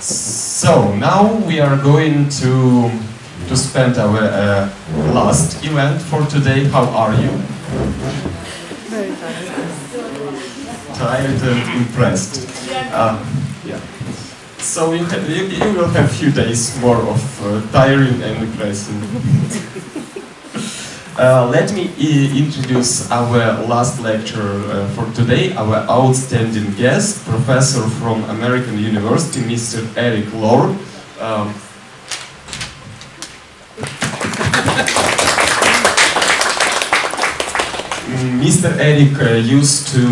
So now we are going to spend our last event for today. How are you? Very tired. Tired and impressed. Yeah. So you will have a few days more of tiring and impressing. Let me introduce our last lecturer for today, our outstanding guest, professor from American University, Mr. Erік Lor. Mr. Erік used to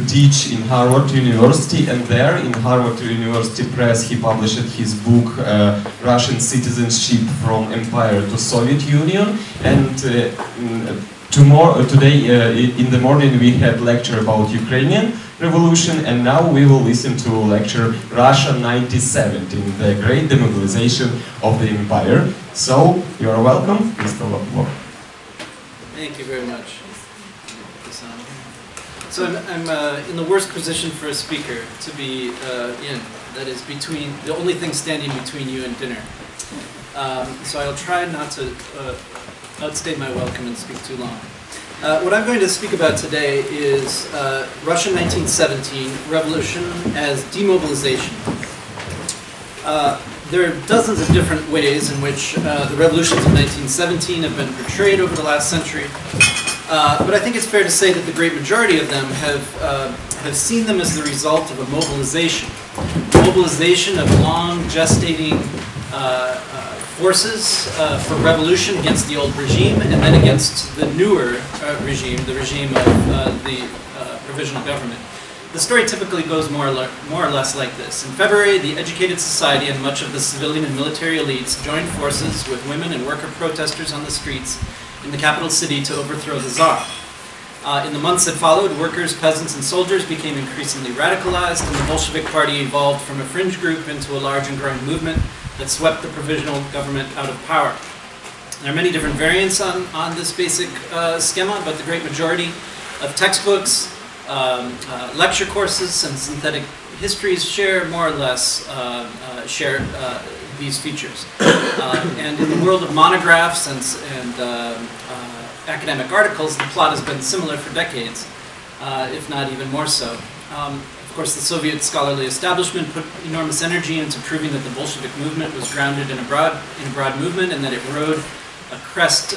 teach in Harvard University, and there in Harvard University Press he published his book Russian Citizenship from Empire to Soviet Union. And today in the morning we had lecture about Ukrainian Revolution, and now we will listen to lecture Russia 1917, the great demobilization of the empire. So you are welcome, Mr. Lohr. Thank you very much. So I'm in the worst position for a speaker to be in. That is between the only thing standing between you and dinner. So I'll try not to outstay my welcome and speak too long. What I'm going to speak about today is Russia 1917, revolution as demobilization. There are dozens of different ways in which the revolutions of 1917 have been portrayed over the last century, but I think it's fair to say that the great majority of them have seen them as the result of a mobilization of long gestating forces for revolution against the old regime and then against the newer regime, the regime of the provisional government. The story typically goes more or less like this. In February, the educated society and much of the civilian and military elites joined forces with women and worker protesters on the streets in the capital city to overthrow the Tsar. In the months that followed, workers, peasants, and soldiers became increasingly radicalized, and the Bolshevik Party evolved from a fringe group into a large and growing movement that swept the provisional government out of power. There are many different variants on this basic schema, but the great majority of textbooks, lecture courses, and synthetic histories share more or less these features. And in the world of monographs and academic articles, the plot has been similar for decades, if not even more so. Of course, the Soviet scholarly establishment put enormous energy into proving that the Bolshevik movement was grounded in a broad movement, and that it rode the crest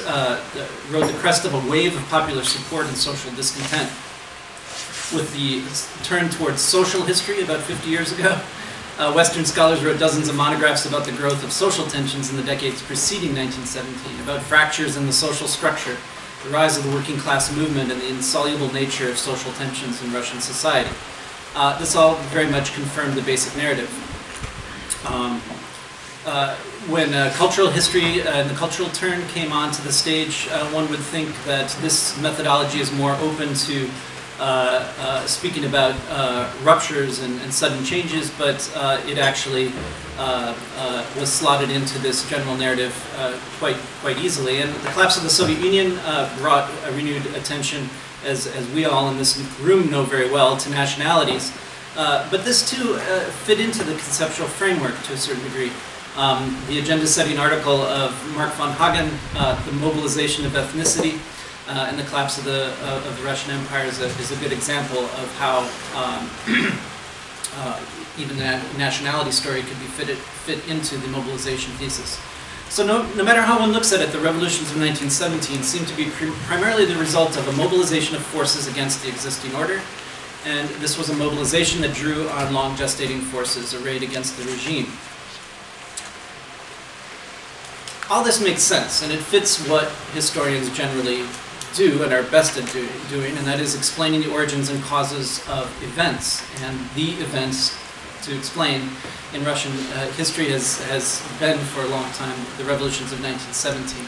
of a wave of popular support and social discontent. With the turn towards social history about 50 years ago, Western scholars wrote dozens of monographs about the growth of social tensions in the decades preceding 1917, about fractures in the social structure, the rise of the working class movement, and the insoluble nature of social tensions in Russian society. This all very much confirmed the basic narrative. When cultural history and the cultural turn came onto the stage, one would think that this methodology is more open to speaking about ruptures and sudden changes, but it actually was slotted into this general narrative quite easily. And the collapse of the Soviet Union brought a renewed attention, as we all in this room know very well, to nationalities. But this too fit into the conceptual framework to a certain degree. The agenda-setting article of Mark von Hagen, The Mobilization of Ethnicity, and the collapse of the Russian Empire is a good example of how even the nationality story could be fit into the mobilization thesis. So no matter how one looks at it, the revolutions of 1917 seem to be primarily the result of a mobilization of forces against the existing order, and this was a mobilization that drew on long gestating forces arrayed against the regime. All this makes sense, and it fits what historians generally do and are best at doing, and that is explaining the origins and causes of events. And the events to explain in Russian history has been for a long time the revolutions of 1917.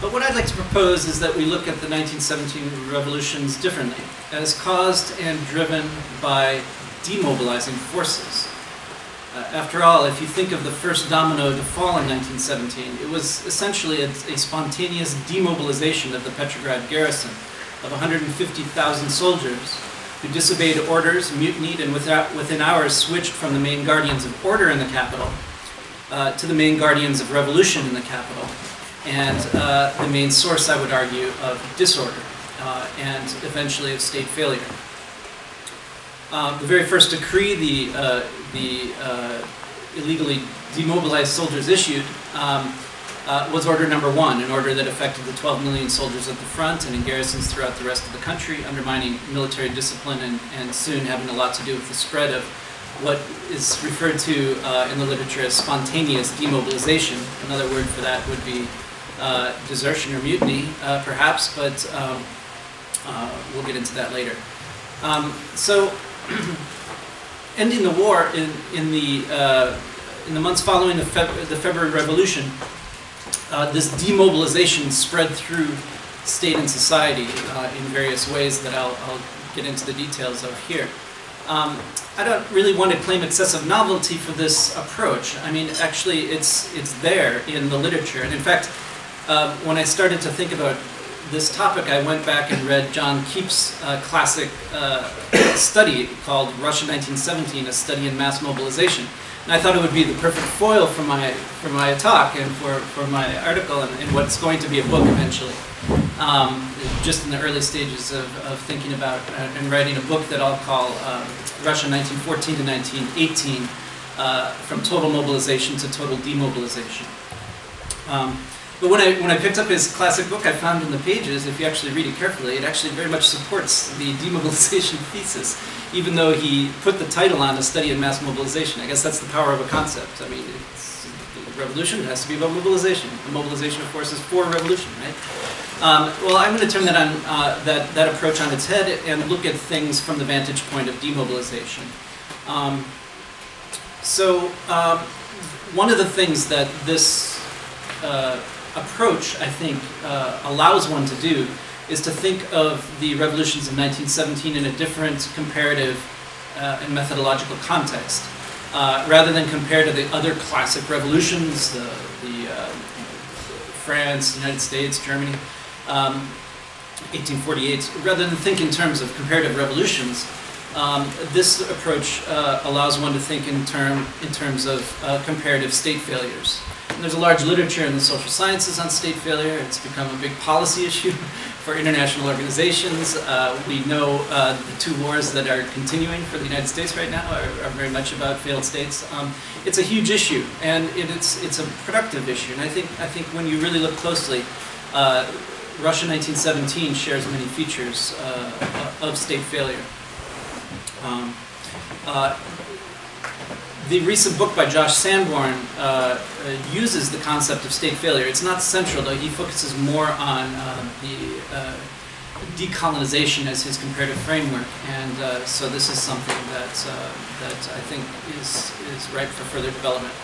But what I'd like to propose is that we look at the 1917 revolutions differently, as caused and driven by demobilizing forces. After all, if you think of the first domino to fall in 1917, it was essentially a spontaneous demobilization of the Petrograd garrison of 150,000 soldiers who disobeyed orders, mutinied, and within hours switched from the main guardians of order in the capital to the main guardians of revolution in the capital, and the main source, I would argue, of disorder and eventually of state failure. The very first decree the illegally demobilized soldiers issued was Order Number 1, an order that affected the 12 million soldiers at the front and in garrisons throughout the rest of the country, undermining military discipline and soon having a lot to do with the spread of what is referred to in the literature as spontaneous demobilization. Another word for that would be desertion or mutiny, perhaps, but we'll get into that later. So, ending the war in the months following the February Revolution, this demobilization spread through state and society in various ways that I'll get into the details of here. I don't really want to claim excessive novelty for this approach. I mean, actually, it's there in the literature. And in fact, when I started to think about this topic, I went back and read John Keep's classic study called Russia 1917, A Study in Mass Mobilization. And I thought it would be the perfect foil for my talk and for my article and what's going to be a book eventually. Just in the early stages of thinking about and writing a book that I'll call Russia 1914 to 1918, from total mobilization to total demobilization. But when I picked up his classic book, I found in the pages, if you actually read it carefully, it actually very much supports the demobilization thesis, even though he put the title on A Study in Mass Mobilization. I guess that's the power of a concept. I mean, it's revolution, it has to be about mobilization. The mobilization, of course, is for revolution, right? Well, I'm going to turn that approach on its head and look at things from the vantage point of demobilization. One of the things that this approach, I think, allows one to do is to think of the revolutions of 1917 in a different comparative and methodological context, rather than compare to the other classic revolutions, the France, United States, Germany, 1848. Rather than think in terms of comparative revolutions, this approach allows one to think in terms of comparative state failures. And there's a large literature in the social sciences on state failure. It's become a big policy issue for international organizations. We know the two wars that are continuing for the United States right now are very much about failed states. It's a huge issue, and it's a productive issue. And I think when you really look closely, Russia 1917 shares many features of state failure. The recent book by Josh Sanborn uses the concept of state failure. It's not central, though. He focuses more on the decolonization as his comparative framework, and so this is something that I think is ripe for further development.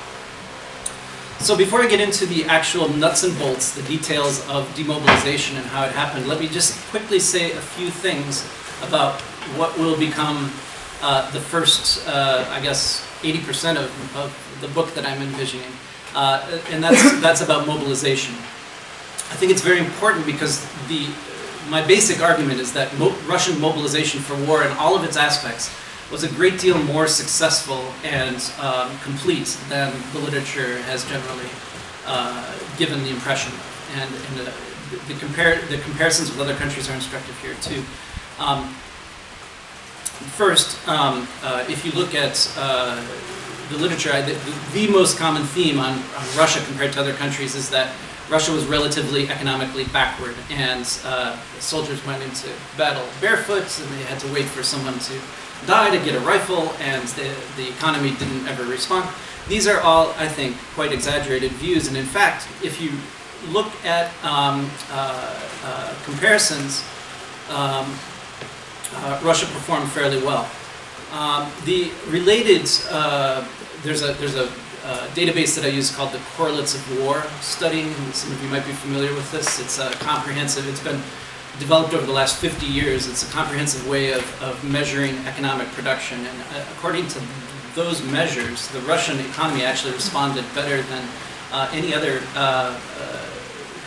So before I get into the actual nuts and bolts, the details of demobilization and how it happened, let me just quickly say a few things about what will become the first, I guess, 80% of the book that I'm envisioning, and that's about mobilization. I think it's very important because my basic argument is that Russian mobilization for war in all of its aspects was a great deal more successful and complete than the literature has generally given the impression. And the comparisons with other countries are instructive here too. First, if you look at the literature, the most common theme on Russia compared to other countries is that Russia was relatively economically backward, and soldiers went into battle barefoot, and they had to wait for someone to die to get a rifle, and the economy didn't ever respond. These are all, I think, quite exaggerated views, and in fact, if you look at comparisons, Russia performed fairly well. The related, there's a database that I use called the Correlates of War study. Some of you might be familiar with this. It's a comprehensive, it's been developed over the last 50 years. It's a comprehensive way of measuring economic production. And according to those measures, the Russian economy actually responded better than any other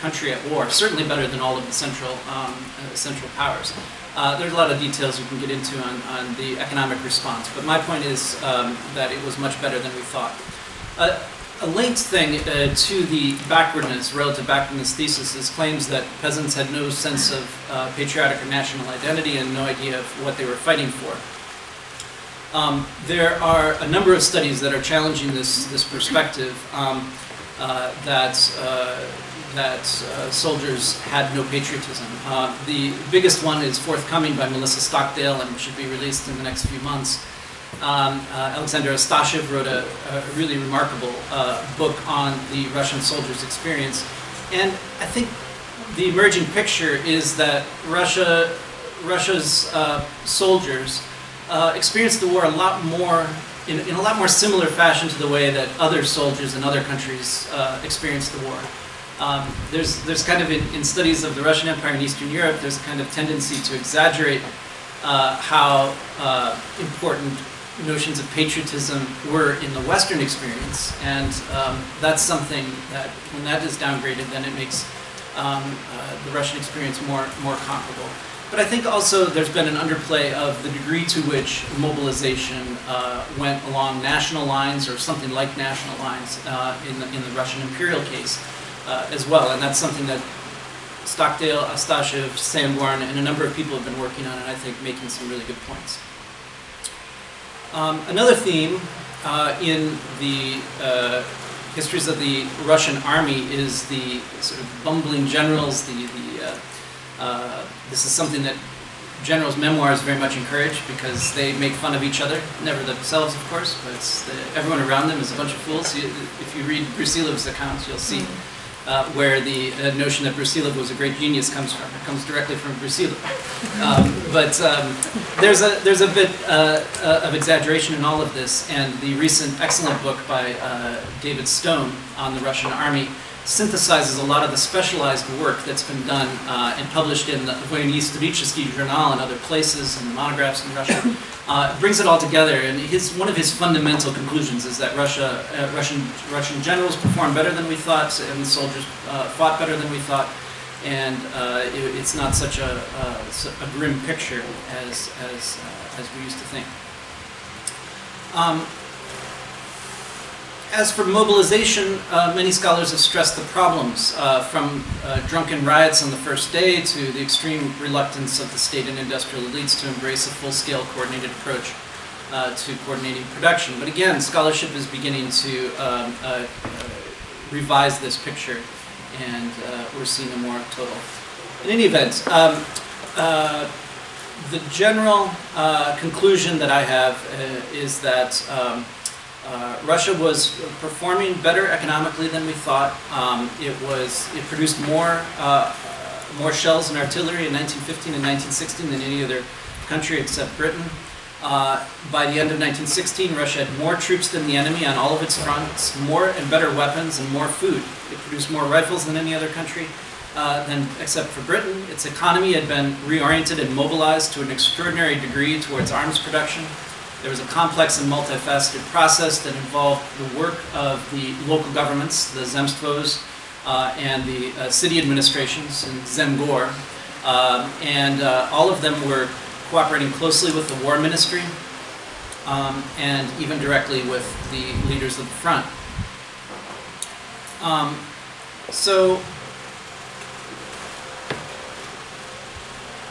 country at war, certainly better than all of the central powers. There's a lot of details you can get into on the economic response, but my point is that it was much better than we thought. A linked thing to the backwardness, relative backwardness thesis is claims that peasants had no sense of patriotic or national identity and no idea of what they were fighting for. There are a number of studies that are challenging this perspective that soldiers had no patriotism. The biggest one is forthcoming by Melissa Stockdale and should be released in the next few months. Alexander Astashev wrote a really remarkable book on the Russian soldiers' experience. And I think the emerging picture is that Russia's soldiers experienced the war a lot more, in a lot more similar fashion to the way that other soldiers in other countries experienced the war. There's kind of, in studies of the Russian Empire in Eastern Europe, there's a kind of tendency to exaggerate how important notions of patriotism were in the Western experience, and that's something that, when that is downgraded, then it makes the Russian experience more comparable. But I think also there's been an underplay of the degree to which mobilization went along national lines or something like national lines in the Russian imperial case as well, and that's something that Stockdale, Astashev, Sanborn, and a number of people have been working on, and I think making some really good points. Another theme in the histories of the Russian army is the sort of bumbling generals. This is something that generals' memoirs very much encourage because they make fun of each other, never themselves, of course, but everyone around them is a bunch of fools. If you read Brusilov's accounts, you'll see where the notion that Brusilov was a great genius comes from. It comes directly from Brusilov. But there's a bit of exaggeration in all of this, and the recent excellent book by David Stone on the Russian army synthesizes a lot of the specialized work that's been done and published in the Vojny Historiический Journal and other places and monographs in Russia. Brings it all together, and one of his fundamental conclusions is that Russian generals performed better than we thought, and the soldiers fought better than we thought, and it's not such a grim picture as we used to think. As for mobilization, many scholars have stressed the problems, from drunken riots on the first day to the extreme reluctance of the state and industrial elites to embrace a full-scale coordinated approach to coordinating production. But again, scholarship is beginning to revise this picture, and we're seeing a more total. In any event, the general conclusion that I have is that Russia was performing better economically than we thought. It produced more shells and artillery in 1915 and 1916 than any other country except Britain. By the end of 1916, Russia had more troops than the enemy on all of its fronts, more and better weapons, and more food. It produced more rifles than any other country except for Britain. Its economy had been reoriented and mobilized to an extraordinary degree towards arms production. There was a complex and multifaceted process that involved the work of the local governments, the zemstvos, and the city administrations in Zemgor, and all of them were cooperating closely with the war ministry and even directly with the leaders of the front. So,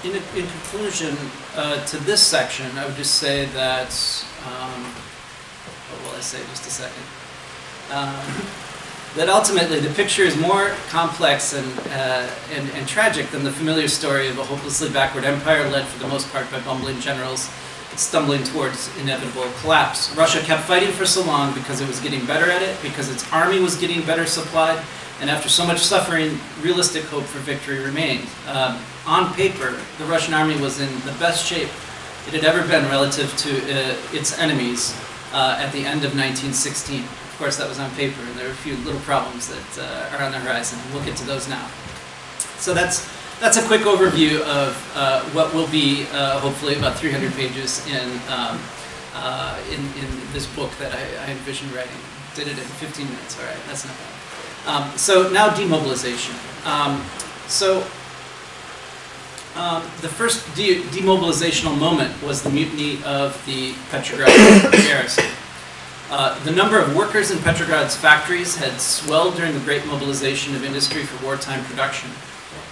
in conclusion to this section, I would just say that, what will I say, just a second, that ultimately the picture is more complex and tragic than the familiar story of a hopelessly backward empire led for the most part by bumbling generals stumbling towards inevitable collapse. Russia kept fighting for so long because it was getting better at it, because its army was getting better supplied, and after so much suffering, realistic hope for victory remained. On paper, the Russian army was in the best shape it had ever been relative to its enemies at the end of 1916. Of course, that was on paper, and there are a few little problems that are on the horizon, and we'll get to those now. So that's a quick overview of what will be hopefully about 300 pages in this book that I envisioned writing. Did it in 15 minutes. All right, that's not bad. So now demobilization. So The first demobilizational moment was the mutiny of the Petrograd garrison. The number of workers in Petrograd's factories had swelled during the great mobilization of industry for wartime production.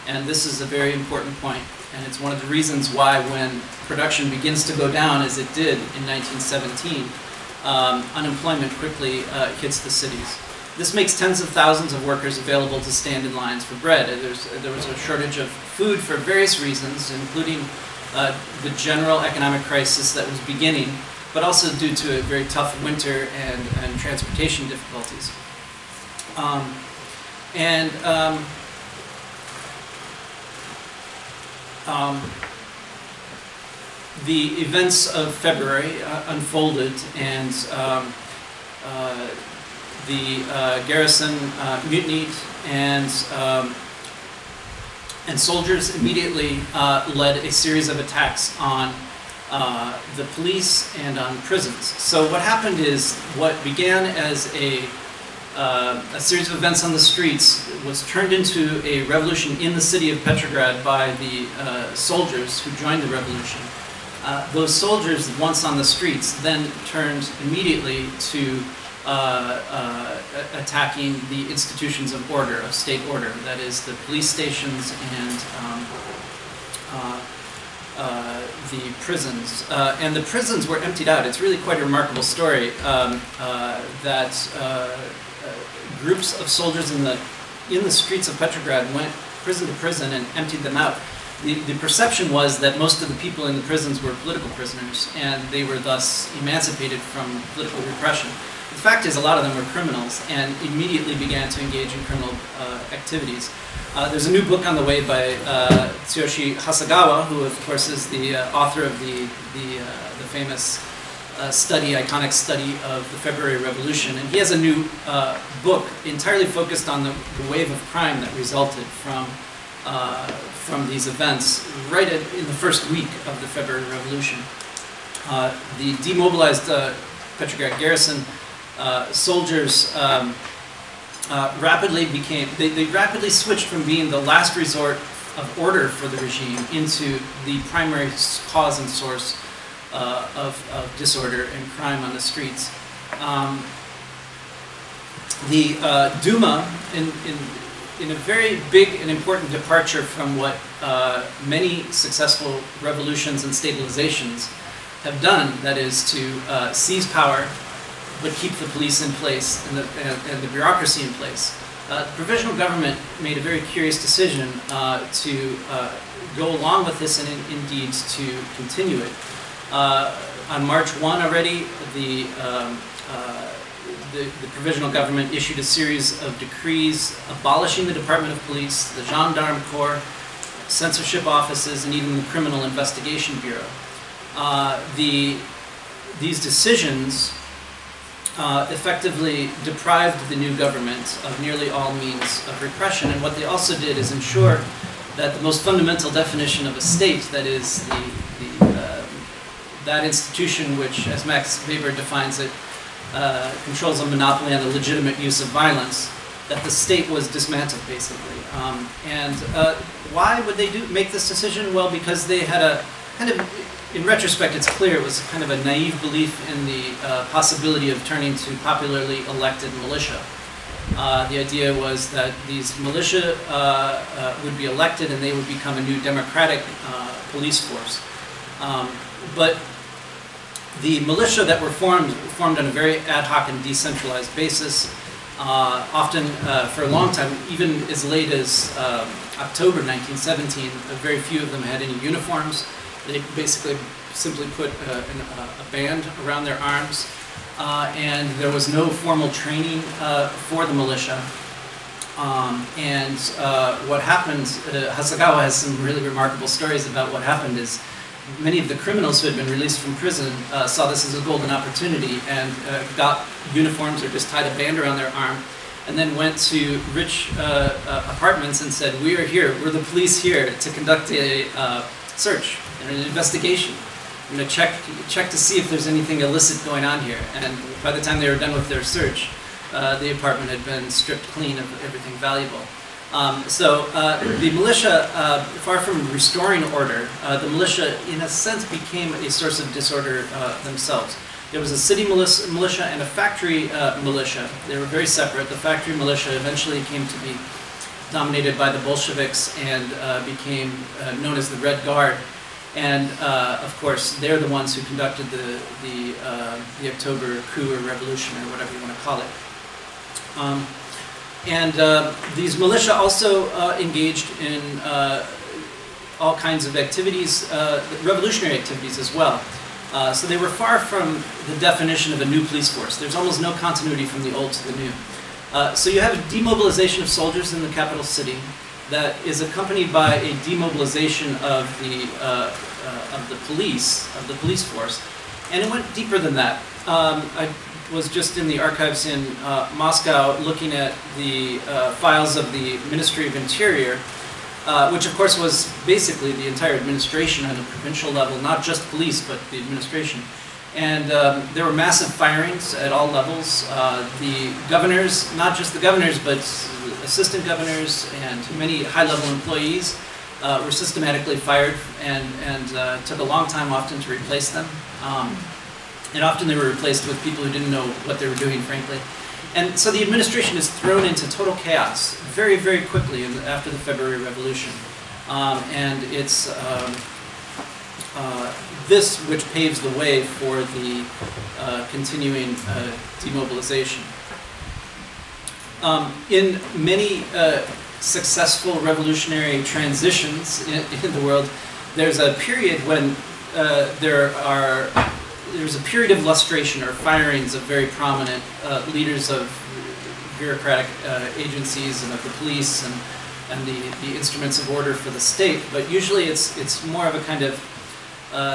And this is a very important point. And it's one of the reasons why when production begins to go down, as it did in 1917, unemployment quickly hits the cities. This makes tens of thousands of workers available to stand in lines for bread. There was a shortage of food for various reasons, including the general economic crisis that was beginning, but also due to a very tough winter and transportation difficulties. The events of February unfolded, and the garrison mutinied, and soldiers immediately led a series of attacks on the police and on prisons. So what happened is, what began as a series of events on the streets was turned into a revolution in the city of Petrograd by the soldiers who joined the revolution. Those soldiers, once on the streets, then turned immediately to attacking the institutions of order, of state order, that is the police stations and the prisons. And the prisons were emptied out. It's really quite a remarkable story that groups of soldiers in the streets of Petrograd went prison to prison and emptied them out. The perception was that most of the people in the prisons were political prisoners, and they were thus emancipated from political repression. The fact is, a lot of them were criminals and immediately began to engage in criminal activities. There's a new book on the way by Tsuyoshi Hasegawa, who of course is the author of the famous iconic study of the February Revolution, and he has a new book entirely focused on the wave of crime that resulted from these events right in the first week of the February Revolution. The demobilized Petrograd garrison soldiers rapidly switched from being the last resort of order for the regime into the primary cause and source of disorder and crime on the streets. The Duma, in a very big and important departure from what many successful revolutions and stabilizations have done, that is to seize power but keep the police in place and the bureaucracy in place. The provisional government made a very curious decision to go along with this and indeed to continue it. On March 1 already, the provisional government issued a series of decrees abolishing the Department of Police, the Gendarme Corps, censorship offices, and even the Criminal Investigation Bureau. These decisions effectively deprived the new government of nearly all means of repression, and what they also did is ensure that the most fundamental definition of a state, that is that institution which, as Max Weber defines it, controls a monopoly on the legitimate use of violence, that the state was dismantled, basically. Why would they make this decision? Well, because they had a kind of, in retrospect, it's clear it was kind of a naive belief in the possibility of turning to popularly elected militia. The idea was that these militia would be elected and they would become a new democratic police force. But the militia that were formed on a very ad hoc and decentralized basis, often for a long time, even as late as October 1917, very few of them had any uniforms. They basically simply put a band around their arms, and there was no formal training for the militia. What happened, Hasegawa has some really remarkable stories about what happened is many of the criminals who had been released from prison saw this as a golden opportunity and got uniforms or just tied a band around their arm and then went to rich apartments and said, "We are here, we're the police here to conduct a search and an investigation. I'm going to check to see if there's anything illicit going on here." And by the time they were done with their search, the apartment had been stripped clean of everything valuable. The militia, far from restoring order, the militia, in a sense, became a source of disorder themselves. There was a city militia and a factory militia. They were very separate. The factory militia eventually came to be dominated by the Bolsheviks and became known as the Red Guard. And of course, they're the ones who conducted the October coup or revolution or whatever you want to call it. These militia also engaged in all kinds of activities, revolutionary activities as well. So they were far from the definition of a new police force. There's almost no continuity from the old to the new. So you have a demobilization of soldiers in the capital city that is accompanied by a demobilization of the police force, and it went deeper than that. I was just in the archives in Moscow looking at the files of the Ministry of Interior, which of course was basically the entire administration at a provincial level, not just police, but the administration. And there were massive firings at all levels. The governors, not just the governors, but assistant governors and many high-level employees were systematically fired, and took a long time often to replace them. And often they were replaced with people who didn't know what they were doing, frankly. And so the administration is thrown into total chaos very, very quickly after the February Revolution. And it's this which paves the way for the continuing demobilization. In many successful revolutionary transitions in the world, there's a period when there's a period of lustration or firings of very prominent leaders of bureaucratic agencies and of the police and the instruments of order for the state. But usually it's more of a kind of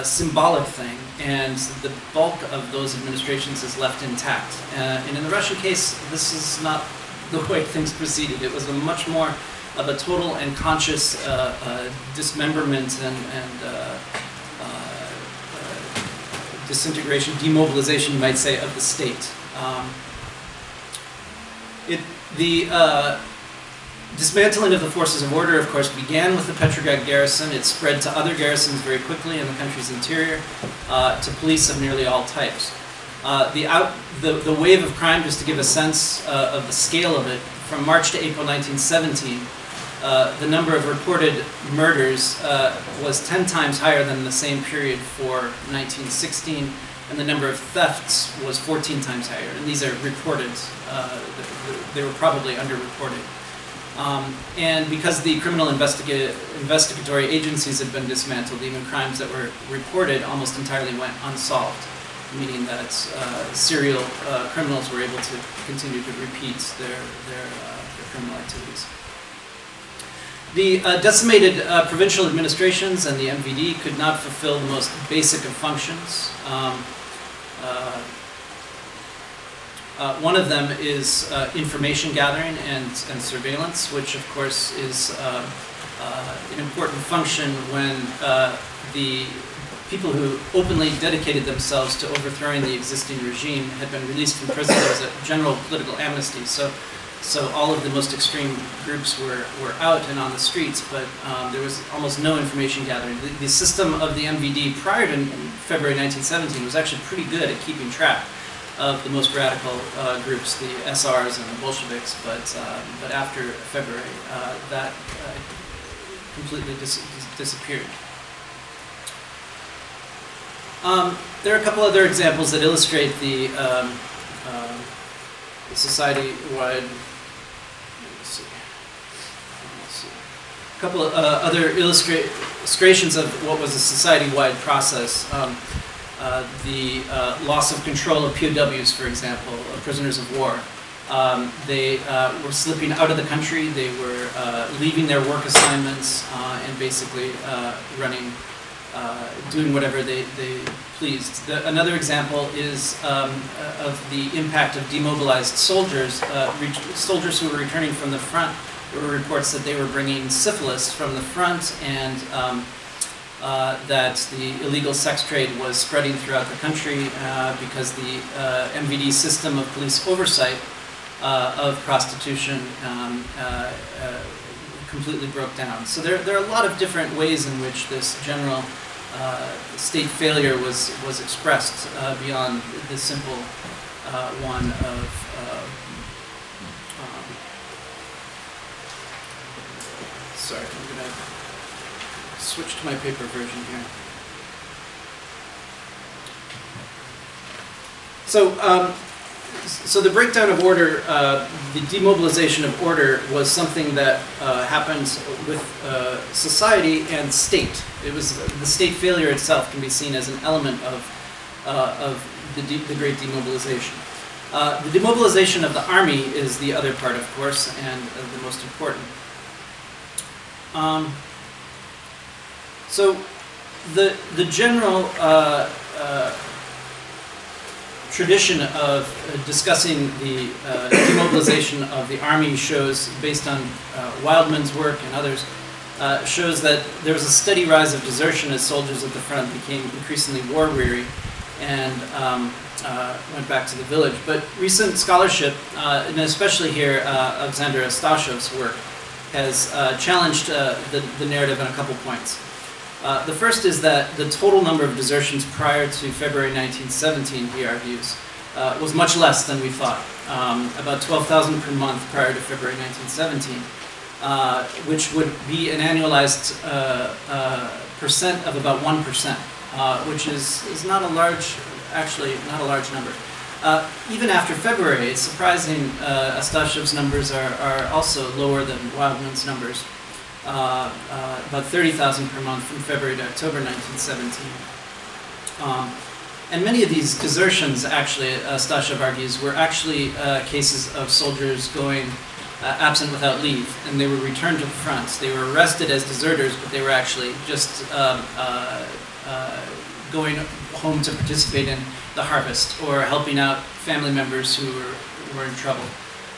symbolic thing, and the bulk of those administrations is left intact. And in the Russian case, this is not the way things proceeded. It was a much more of a total and conscious dismemberment and disintegration, demobilization, you might say, of the state. The dismantling of the forces of order, of course, began with the Petrograd garrison. It spread to other garrisons very quickly in the country's interior, to police of nearly all types. The wave of crime, just to give a sense of the scale of it, from March to April 1917, the number of reported murders was 10 times higher than the same period for 1916, and the number of thefts was 14 times higher. And these are reported. They were probably underreported. And because the criminal investigatory agencies had been dismantled, even crimes that were reported almost entirely went unsolved, meaning that serial criminals were able to continue to repeat their criminal activities. The decimated provincial administrations and the MVD could not fulfill the most basic of functions. One of them is information gathering and surveillance, which of course is an important function when the people who openly dedicated themselves to overthrowing the existing regime had been released from prison. There was a general political amnesty. So all of the most extreme groups were out and on the streets, but there was almost no information gathering. The system of the MVD prior to February 1917 was actually pretty good at keeping track of the most radical groups, the SRs and the Bolsheviks, but after February, that completely disappeared. There are a couple other examples that illustrate the society-wide. A couple of other illustrations of what was a society-wide process. The loss of control of POWs, for example, prisoners of war. They were slipping out of the country. They were leaving their work assignments and basically doing whatever they pleased. Another example is of the impact of demobilized soldiers, soldiers who were returning from the front. There were reports that they were bringing syphilis from the front, and that the illegal sex trade was spreading throughout the country because the MVD system of police oversight of prostitution completely broke down. So there are a lot of different ways in which this general state failure was expressed beyond the simple one of sorry, I'm going to switch to my paper version here. So the breakdown of order, the demobilization of order was something that happened with society and state. It was the state failure itself can be seen as an element of the Great Demobilization. The demobilization of the army is the other part, of course, and the most important. So the general tradition of discussing the demobilization of the army shows, based on Wildman's work and others, shows that there was a steady rise of desertion as soldiers at the front became increasingly war-weary and went back to the village. But recent scholarship, and especially here Alexander Astashev's work, has challenged the narrative on a couple points. The first is that the total number of desertions prior to February 1917, he argues, was much less than we thought. About 12,000 per month prior to February 1917, which would be an annualized percent of about 1%, which is not a large, actually not a large number. Even after February, it's surprising, Astashev's numbers are also lower than Wildman's numbers. About 30,000 per month from February to October 1917. And many of these desertions, actually, Astashev argues, were actually cases of soldiers going absent without leave, and they were returned to the front. They were arrested as deserters, but they were actually just going home to participate in the harvest or helping out family members who were in trouble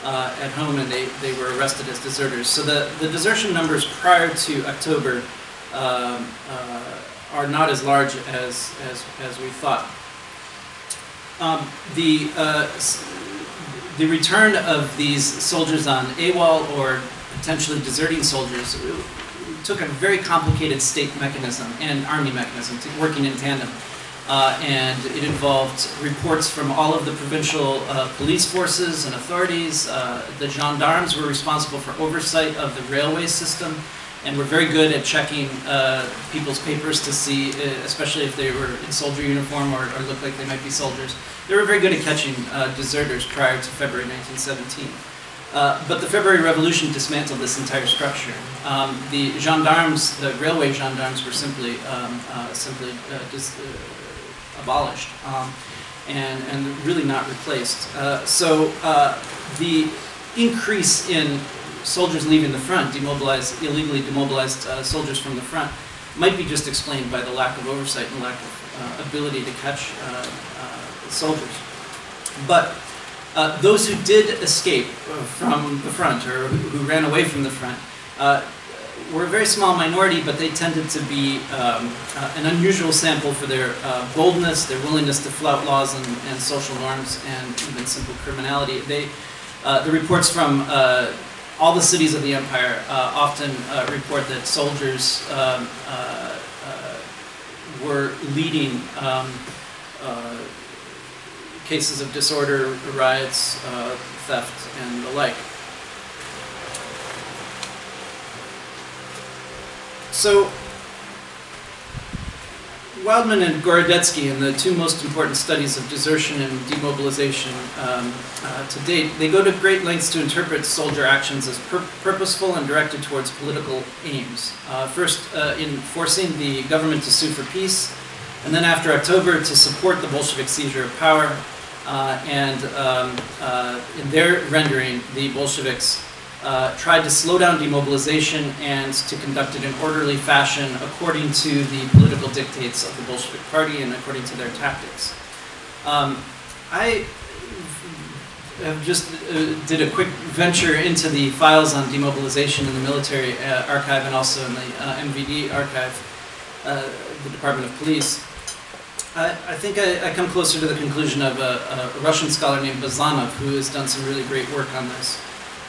at home, and they were arrested as deserters. So the desertion numbers prior to October are not as large as we thought. The return of these soldiers on AWOL or potentially deserting soldiers took a very complicated state mechanism and army mechanism working in tandem. And it involved reports from all of the provincial police forces and authorities. The gendarmes were responsible for oversight of the railway system and were very good at checking people's papers to see, especially if they were in soldier uniform or looked like they might be soldiers. They were very good at catching deserters prior to February 1917. But the February Revolution dismantled this entire structure. The gendarmes, the railway gendarmes, were simply abolished and really not replaced. So the increase in soldiers leaving the front, illegally demobilized soldiers from the front, might be just explained by the lack of oversight and lack of ability to catch soldiers. But those who did escape from the front or who ran away from the front were a very small minority, but they tended to be an unusual sample for their boldness, their willingness to flout laws and social norms, and even simple criminality. The reports from all the cities of the empire often report that soldiers were leading cases of disorder, riots, theft, and the like. So, Wildman and Gorodetsky, in the two most important studies of desertion and demobilization to date, they go to great lengths to interpret soldier actions as purposeful and directed towards political aims. First, in forcing the government to sue for peace, and then after October to support the Bolshevik seizure of power, and in their rendering, the Bolsheviks tried to slow down demobilization and to conduct it in orderly fashion according to the political dictates of the Bolshevik Party and according to their tactics. I have just did a quick venture into the files on demobilization in the military archive and also in the MVD archive, the Department of Police. I think I come closer to the conclusion of a Russian scholar named Bazlanov, who has done some really great work on this.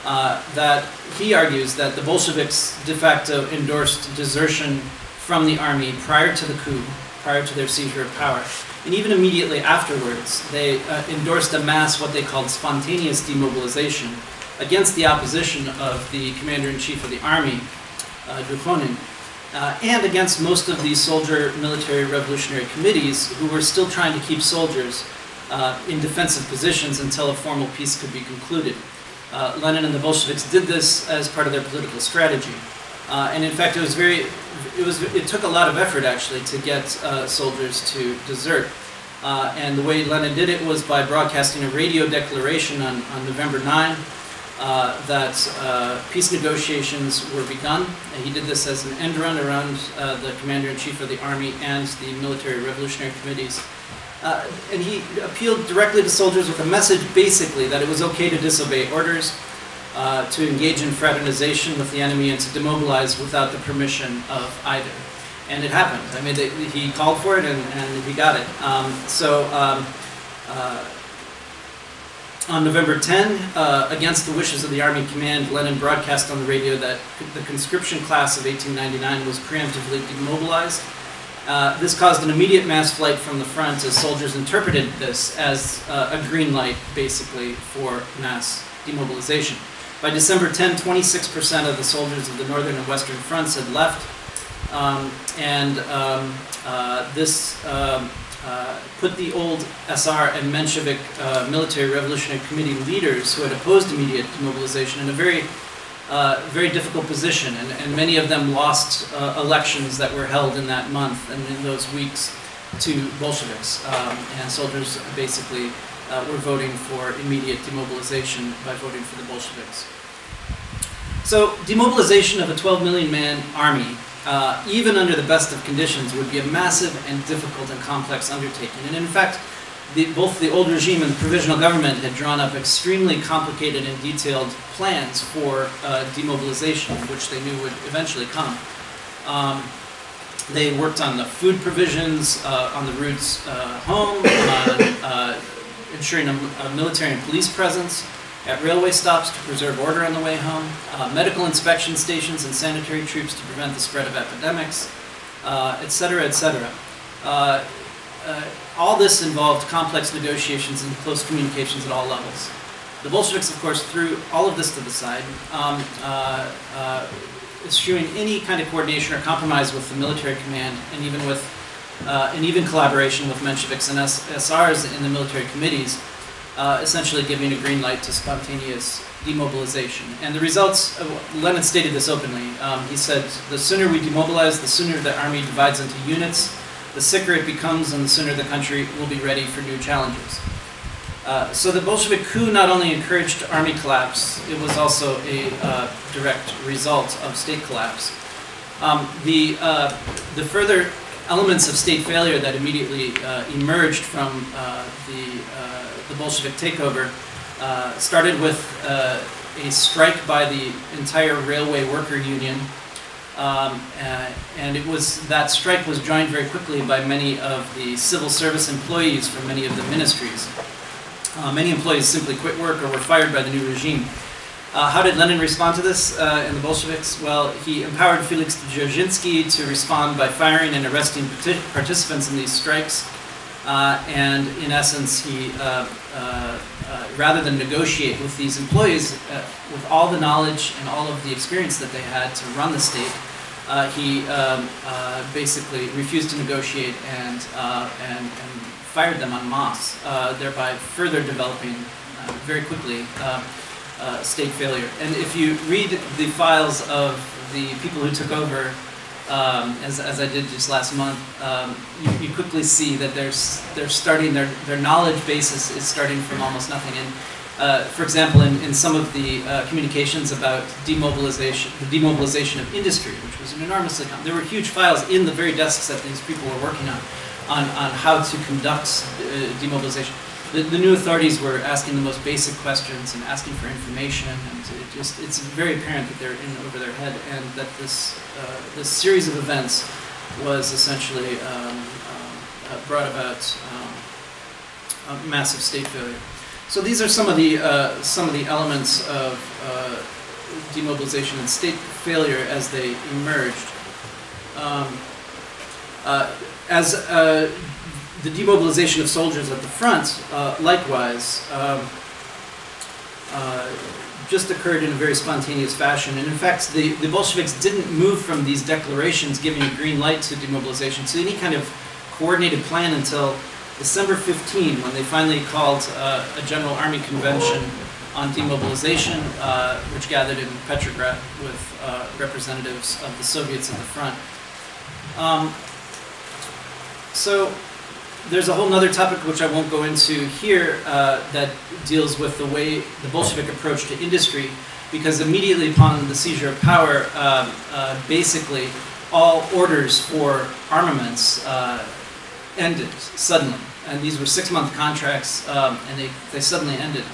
that he argues that the Bolsheviks de facto endorsed desertion from the army prior to the coup, prior to their seizure of power. And even immediately afterwards, they endorsed a mass, what they called spontaneous demobilization, against the opposition of the commander-in-chief of the army, Dukhonin, and against most of the soldier military revolutionary committees who were still trying to keep soldiers in defensive positions until a formal peace could be concluded. Lenin and the Bolsheviks did this as part of their political strategy. And in fact, it took a lot of effort actually to get soldiers to desert. And the way Lenin did it was by broadcasting a radio declaration on November 9 that peace negotiations were begun. And he did this as an end run around the commander-in-chief of the army and the military revolutionary committees. And he appealed directly to soldiers with a message basically that it was okay to disobey orders, to engage in fraternization with the enemy, and to demobilize without the permission of either. And it happened. I mean, he called for it and he got it. On November 10, against the wishes of the Army Command, Lenin broadcast on the radio that the conscription class of 1899 was preemptively demobilized. This caused an immediate mass flight from the front as soldiers interpreted this as a green light, basically, for mass demobilization. By December 10, 26% of the soldiers of the northern and western fronts had left, this put the old SR and Menshevik military revolutionary committee leaders who had opposed immediate demobilization in a very difficult position, and many of them lost elections that were held in that month and in those weeks to Bolsheviks, and soldiers basically were voting for immediate demobilization by voting for the Bolsheviks. So demobilization of a 12 million man army, even under the best of conditions, would be a massive and difficult and complex undertaking. And in fact, both the old regime and the provisional government had drawn up extremely complicated and detailed plans for demobilization, which they knew would eventually come. They worked on the food provisions, on the routes home, on ensuring a military and police presence at railway stops to preserve order on the way home, medical inspection stations and sanitary troops to prevent the spread of epidemics, etc., etc. All this involved complex negotiations and close communications at all levels. The Bolsheviks, of course, threw all of this to the side, eschewing any kind of coordination or compromise with the military command, and even collaboration with Mensheviks and SRs in the military committees, essentially giving a green light to spontaneous demobilization. And the results, Lenin stated this openly. He said, the sooner we demobilize, the sooner the army divides into units, the sicker it becomes, and the sooner the country will be ready for new challenges. So the Bolshevik coup not only encouraged army collapse, it was also a direct result of state collapse. The further elements of state failure that immediately emerged from the Bolshevik takeover started with a strike by the entire railway worker union. And that strike was joined very quickly by many of the civil service employees from many of the ministries. Many employees simply quit work or were fired by the new regime. How did Lenin respond to this and the Bolsheviks? Well, he empowered Felix Dzerzhinsky to respond by firing and arresting participants in these strikes. And in essence, he, rather than negotiate with these employees, with all the knowledge and all of the experience that they had to run the state, he basically refused to negotiate and fired them en masse, thereby further developing very quickly state failure. And if you read the files of the people who took over, as I did just last month, you quickly see that they're starting, their knowledge basis is starting from almost nothing. And for example, in some of the communications about demobilization, the demobilization of industry, which was an enormously there were huge files in the very desks that these people were working on how to conduct demobilization. The new authorities were asking the most basic questions and asking for information, and it's very apparent that they're in over their head, and that this series of events was essentially brought about a massive state failure. So these are some of the elements of demobilization and state failure as they emerged. As the demobilization of soldiers at the front, likewise, just occurred in a very spontaneous fashion. And in fact, the Bolsheviks didn't move from these declarations giving a green light to demobilization to any kind of coordinated plan until December 15, when they finally called a general army convention on demobilization, which gathered in Petrograd with representatives of the Soviets at the front. So there's a whole other topic which I won't go into here that deals with the way the Bolshevik approach to industry, because immediately upon the seizure of power, basically all orders for armaments ended suddenly. And these were 6-month contracts, and they suddenly ended.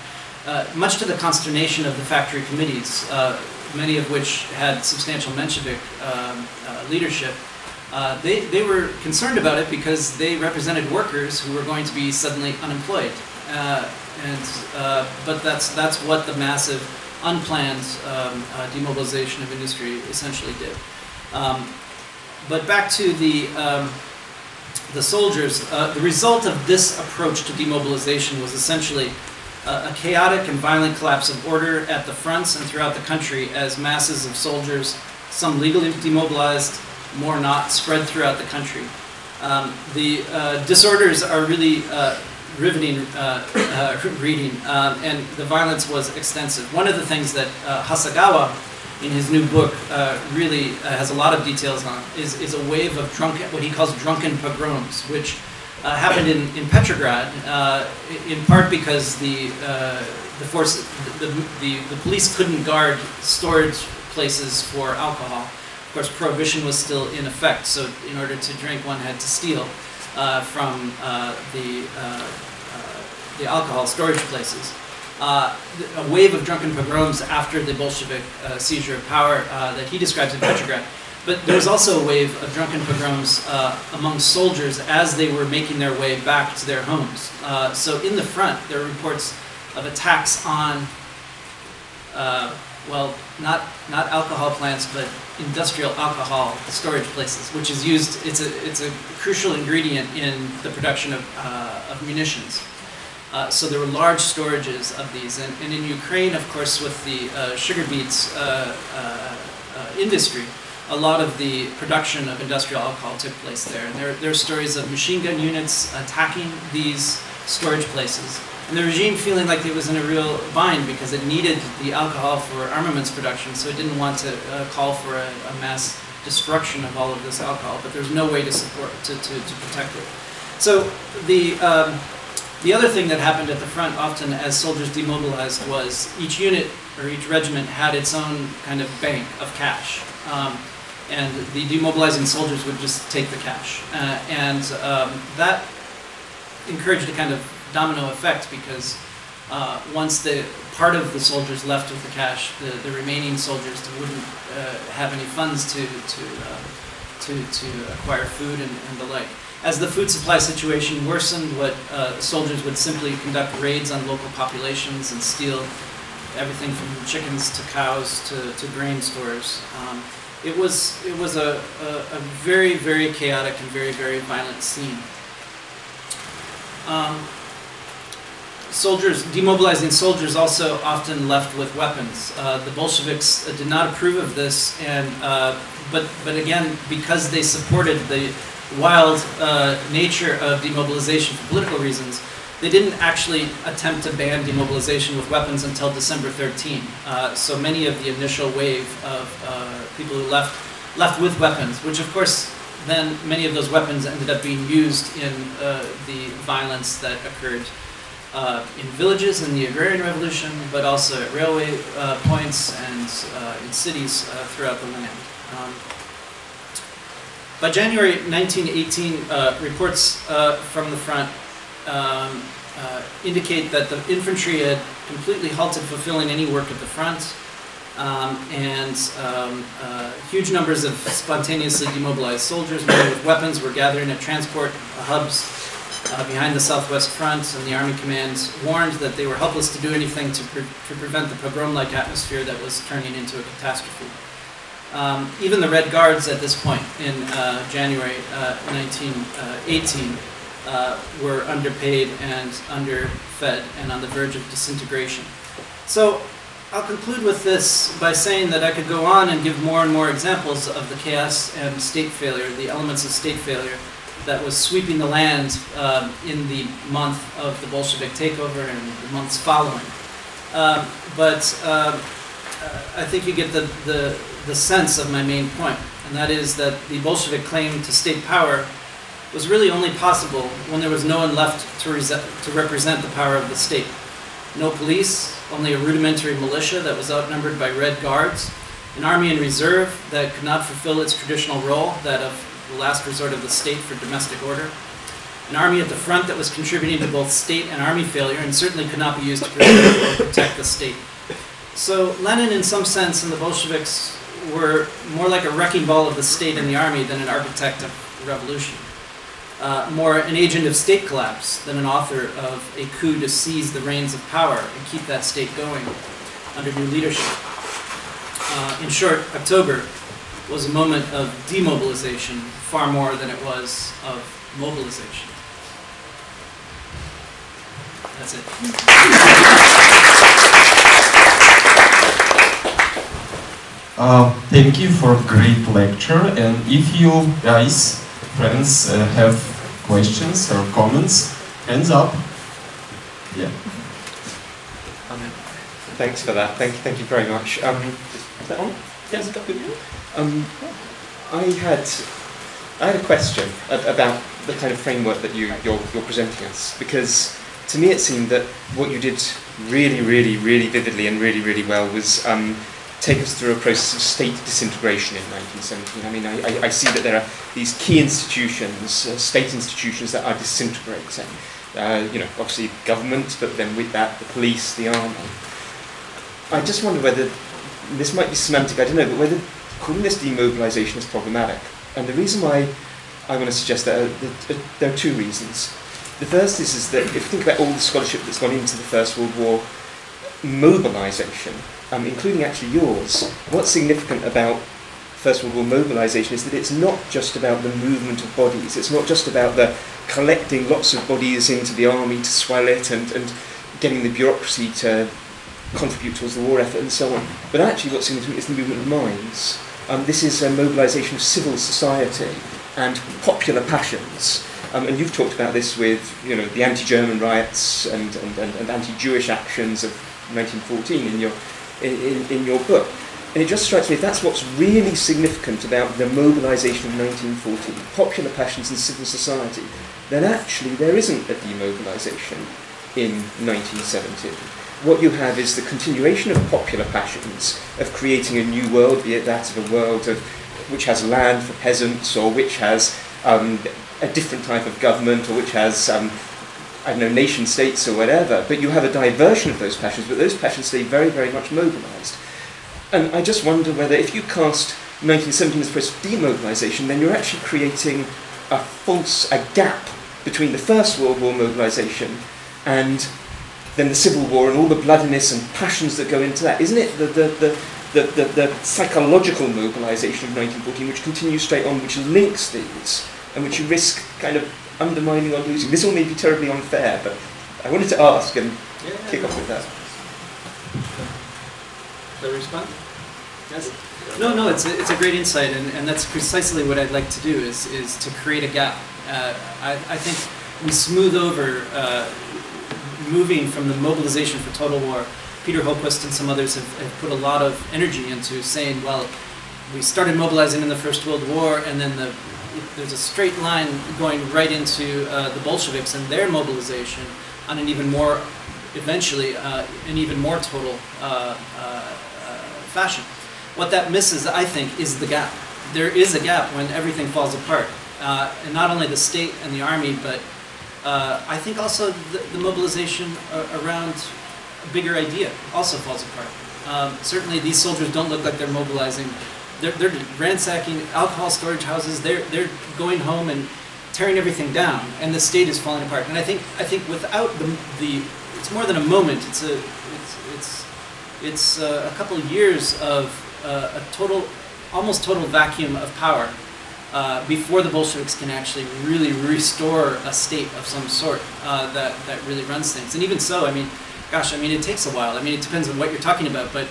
Much to the consternation of the factory committees, many of which had substantial Menshevik leadership. They were concerned about it because they represented workers who were going to be suddenly unemployed. But that's what the massive, unplanned demobilization of industry essentially did. But back to the soldiers, the result of this approach to demobilization was essentially a chaotic and violent collapse of order at the fronts and throughout the country as masses of soldiers, some legally demobilized, more not, spread throughout the country. The disorders are really riveting reading, and the violence was extensive. One of the things that Hasegawa, in his new book, really has a lot of details on is a wave of what he calls drunken pogroms, which happened in Petrograd, in part because the police couldn't guard storage places for alcohol. Of course, prohibition was still in effect, so in order to drink, one had to steal from the alcohol storage places. A wave of drunken pogroms after the Bolshevik seizure of power that he describes in Petrograd. But there was also a wave of drunken pogroms among soldiers as they were making their way back to their homes. So in the front, there are reports of attacks on, well, not alcohol plants, but industrial alcohol storage places, which is used. It's a crucial ingredient in the production of munitions. So there were large storages of these, and in Ukraine, of course, with the sugar beets industry, a lot of the production of industrial alcohol took place there. And there are stories of machine gun units attacking these storage places. And the regime feeling like it was in a real bind because it needed the alcohol for armaments production, so it didn't want to call for a mass destruction of all of this alcohol, but there's no way to protect it. So the other thing that happened at the front often as soldiers demobilized was each unit or each regiment had its own kind of bank of cash. And the demobilizing soldiers would just take the cash. That encouraged a kind of domino effect because once the part of the soldiers left with the cash, the remaining soldiers wouldn't have any funds to acquire food and the like. As the food supply situation worsened, soldiers would simply conduct raids on local populations and steal everything from chickens to cows to grain stores. It was a very, very chaotic and very, very violent scene. Demobilizing soldiers also often left with weapons. The Bolsheviks did not approve of this, but again, because they supported the wild nature of demobilization for political reasons, they didn't actually attempt to ban demobilization with weapons until December 13. So many of the initial wave of people who left with weapons, which of course then many of those weapons ended up being used in the violence that occurred in villages in the agrarian revolution, but also at railway points and in cities throughout the land. By January 1918, reports from the front indicate that the infantry had completely halted fulfilling any work at the front, and huge numbers of spontaneously demobilized soldiers, many with weapons, were gathering at transport hubs behind the Southwest Front, and the Army commands warned that they were helpless to do anything to prevent the pogrom-like atmosphere that was turning into a catastrophe. Even the Red Guards at this point in January 1918 were underpaid and underfed and on the verge of disintegration. So I'll conclude with this by saying that I could go on and give more and more examples of the chaos and state failure, the elements of state failure that was sweeping the land in the month of the Bolshevik takeover and the months following. But I think you get the sense of my main point, and that is that the Bolshevik claim to state power was really only possible when there was no one left to represent the power of the state. No police, only a rudimentary militia that was outnumbered by Red Guards, an army in reserve that could not fulfill its traditional role, that of the last resort of the state for domestic order, an army at the front that was contributing to both state and army failure and certainly could not be used to preserve or protect the state. So Lenin, in some sense, and the Bolsheviks were more like a wrecking ball of the state and the army than an architect of revolution. More an agent of state collapse than an author of a coup to seize the reins of power and keep that state going under new leadership. In short, October was a moment of demobilization far more than it was of mobilization. That's it. Thank you for a great lecture, and if you guys, friends, have questions or comments, hands up. Yeah. Thanks for that. Thank you very much. Is that on? Yes. I had a question about the kind of framework that you're presenting us, because to me it seemed that what you did really vividly and really well was take us through a process of state disintegration in 1917. I mean, I see that there are these key institutions, state institutions that are disintegrating. You know, obviously government, but then with that, the police, the army. I just wonder whether, this might be semantic, I don't know, but whether calling this demobilization is problematic. And the reason why I want to suggest that, there are two reasons. The first is that if you think about all the scholarship that's gone into the First World War mobilization, including actually yours, what's significant about First World War mobilization is that it's not just about the movement of bodies, it's not just about the collecting lots of bodies into the army to swell it and getting the bureaucracy to contribute towards the war effort and so on, but actually what's significant is the movement of minds. This is a mobilization of civil society and popular passions. And you've talked about this with, you know, the anti-German riots and anti-Jewish actions of 1914 in your book. And it just strikes me, if that's what's really significant about the mobilization of 1914, popular passions and civil society, then actually there isn't a demobilization in 1917. What you have is the continuation of popular passions, of creating a new world, be it that of a world which has land for peasants, or which has a different type of government, or which has I don't know, nation states or whatever, but you have a diversion of those passions, but those passions stay very much mobilized. And I just wonder whether if you cast 1917 as a process of demobilization, then you're actually creating a gap between the First World War mobilization and then the Civil War and all the bloodiness and passions that go into that. Isn't it the psychological mobilization of 1914 which continues straight on, which links these, and which you risk kind of undermining or losing? This all may be terribly unfair, but I wanted to ask and kick off with that. Shall I respond? Yes? No, it's a great insight, and that's precisely what I'd like to do, is to create a gap. I think we smooth over moving from the mobilization for total war. Peter Holquist and some others have put a lot of energy into saying, well, we started mobilizing in the First World War, and then there's a straight line going right into the Bolsheviks and their mobilization on an even more, eventually, an even more total fashion. What that misses, I think, is the gap. There is a gap when everything falls apart. And not only the state and the army, but I think also the mobilization around a bigger idea also falls apart. Certainly these soldiers don't look like they're mobilizing. They're ransacking alcohol storage houses. They're going home and tearing everything down, and the state is falling apart. And I think without the it's more than a moment. It's a couple of years of a almost total vacuum of power before the Bolsheviks can actually really restore a state of some sort that really runs things. And even so, I mean, gosh, I mean, it takes a while. I mean, it depends on what you're talking about, but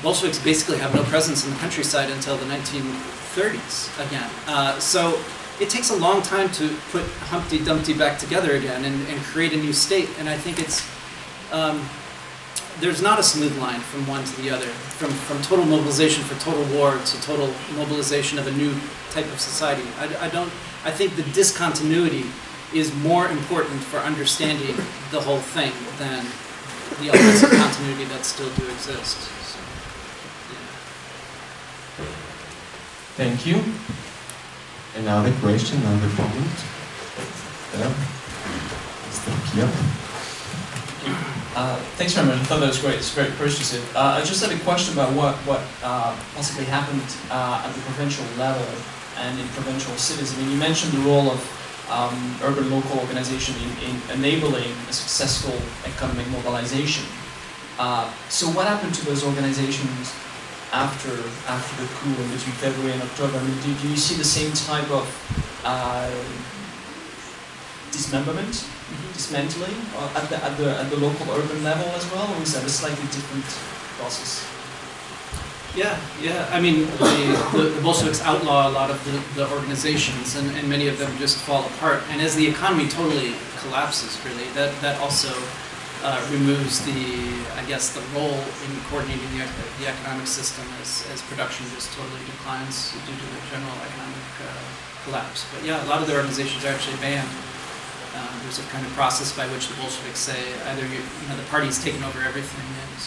Bolsheviks basically have no presence in the countryside until the 1930s again. So it takes a long time to put Humpty Dumpty back together again and create a new state. And I think it's there's not a smooth line from one to the other, from total mobilization for total war to total mobilization of a new type of society. I think the discontinuity is more important for understanding the whole thing than the elements of continuity that still do exist. So, yeah. Thank you. Another question, another comment. There. Mr. Pierre. Thanks very much. I thought that was great. It's very persuasive. I just had a question about what possibly happened at the provincial level and in provincial cities. I mean, you mentioned the role of urban local organization in enabling a successful economic mobilization. So what happened to those organizations after the coup in between February and October? I mean, do you see the same type of dismemberment? Dismantling at the local urban level as well, or is that a slightly different process? Yeah. I mean, the Bolsheviks outlaw a lot of the organizations, and many of them just fall apart. And as the economy totally collapses, really, that also removes I guess, the role in coordinating the economic system as production just totally declines due to the general economic collapse. But yeah, a lot of the organizations are actually banned. There's a kind of process by which the Bolsheviks say either the party's taken over everything and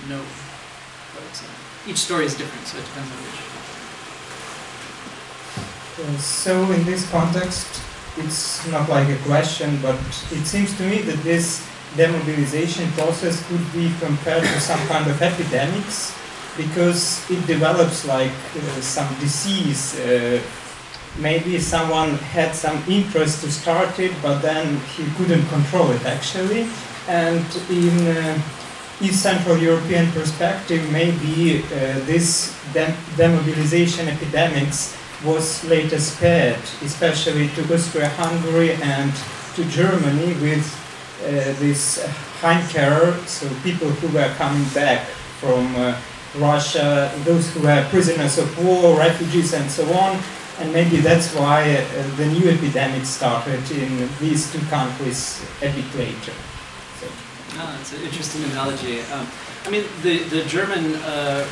no, but each story is different, so it depends on which. So in this context, it's not like a question, but it seems to me that this demobilization process could be compared to some kind of epidemics, because it develops like some disease. Maybe someone had some interest to start it, but then he couldn't control it actually. And in East Central European perspective, maybe this demobilization epidemics was later spared, especially to Austria-Hungary and to Germany with this Heimkehrer, so people who were coming back from Russia, those who were prisoners of war, refugees and so on. And maybe that's why the new epidemic started in these two countries a bit later. So. Oh, it's an interesting analogy. I mean, the German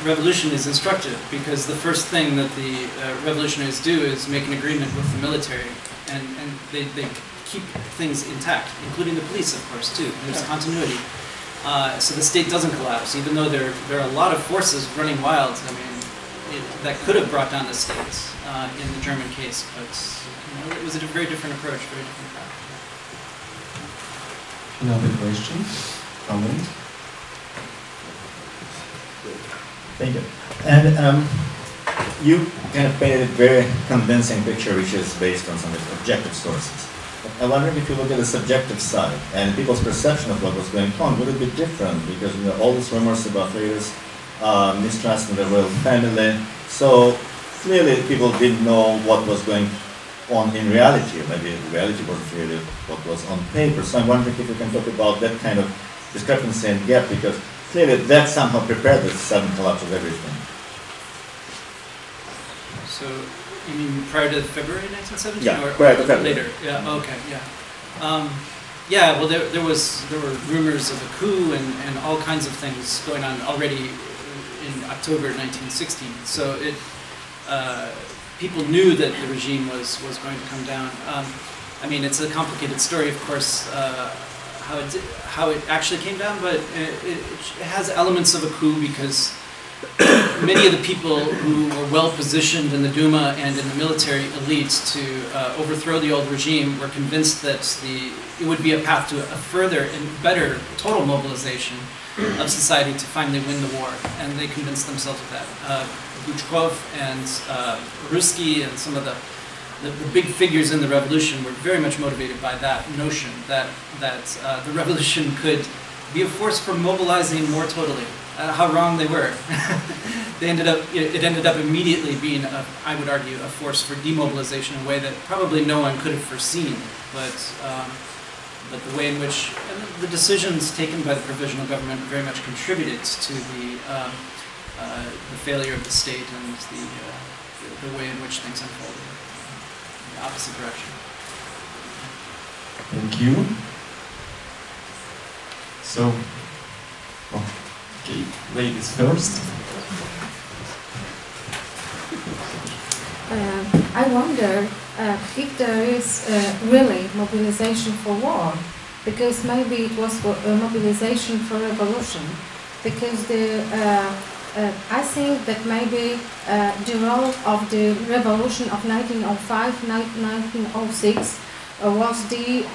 Revolution is instructive because the first thing that the revolutionaries do is make an agreement with the military, and they keep things intact, including the police, of course, too. There's continuity. So the state doesn't collapse, even though there are a lot of forces running wild. I mean, that could have brought down the states in the German case, but it was a very different approach, very different path. Another question? Comment? Thank you. And you kind of painted a very convincing picture, which is based on some objective sources. I wonder if you look at the subjective side and people's perception of what was going on, would it be different? Because all these rumors about leaders, mistrust in the royal family. So clearly people didn't know what was going on in reality. Maybe reality wasn't really what was on paper. So I'm wondering if you can talk about that kind of discrepancy and gap, because clearly that somehow prepared the sudden collapse of everything. So you mean prior to February 1917? Yeah, or prior to February. Later. Yeah. Okay. Yeah. Yeah. Well, there were rumors of a coup and all kinds of things going on already in October 1916. So people knew that the regime was going to come down. I mean, it's a complicated story, of course, how it actually came down, but it has elements of a coup because many of the people who were well positioned in the Duma and in the military elites to overthrow the old regime were convinced that it would be a path to a further and better total mobilization of society to finally win the war, and they convinced themselves of that. Buchkov and Ruski and some of the the big figures in the revolution were very much motivated by that notion that the revolution could be a force for mobilizing more totally. How wrong they were. It ended up immediately being, I would argue, a force for demobilization in a way that probably no one could have foreseen. But the way in which the decisions taken by the provisional government very much contributed to the failure of the state and the way in which things unfolded in the opposite direction. Thank you. So, okay, ladies first. I wonder if there is really mobilization for war, because maybe it was a mobilization for revolution, because I think that maybe the role of the revolution of 1905, 1906 was the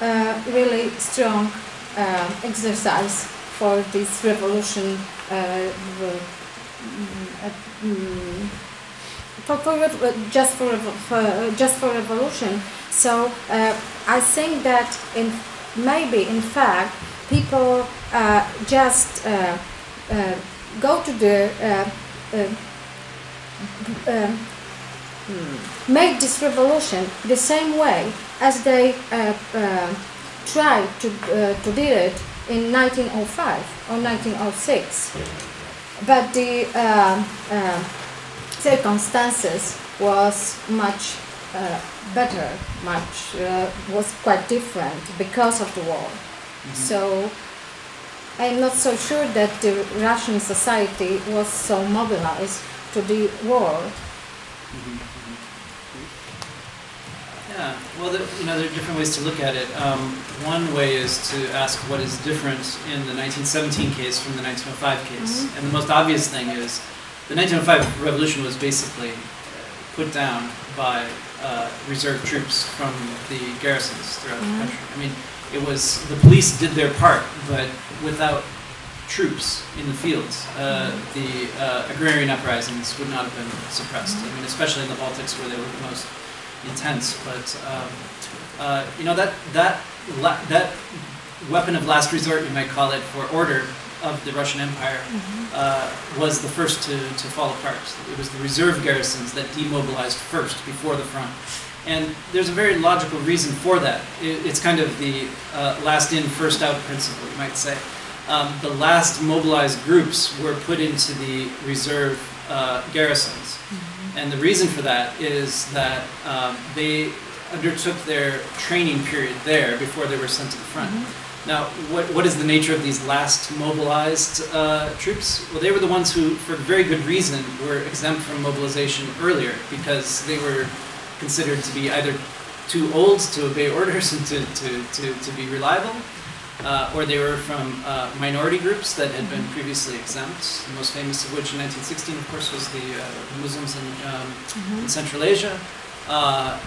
really strong exercise for this revolution, just for revolution. So I think that maybe in fact people just go to the make this revolution the same way as they tried to do it in 1905 or 1906, but the circumstances was much better, was quite different because of the war. Mm-hmm. So I'm not so sure that the Russian society was so mobilized to the war. Mm-hmm. Yeah, well, there are different ways to look at it. One way is to ask what is different in the 1917 case from the 1905 case. Mm-hmm. And the most obvious thing is the 1905 revolution was basically put down by reserve troops from the garrisons throughout the country. I mean, it was, the police did their part, but without troops in the fields, the agrarian uprisings would not have been suppressed. I mean, especially in the Baltics where they were the most intense. But that weapon of last resort, you might call it, for order of the Russian Empire was the first to fall apart. It was the reserve garrisons that demobilized first before the front. And there's a very logical reason for that. It's kind of the last in, first out principle, you might say. The last mobilized groups were put into the reserve garrisons. And the reason for that is that they undertook their training period there before they were sent to the front. Now, what is the nature of these last mobilized troops? Well, they were the ones who, for very good reason, were exempt from mobilization earlier because they were considered to be either too old to obey orders and to be reliable, or they were from minority groups that had been previously exempt, the most famous of which in 1916, of course, was the Muslims in Central Asia.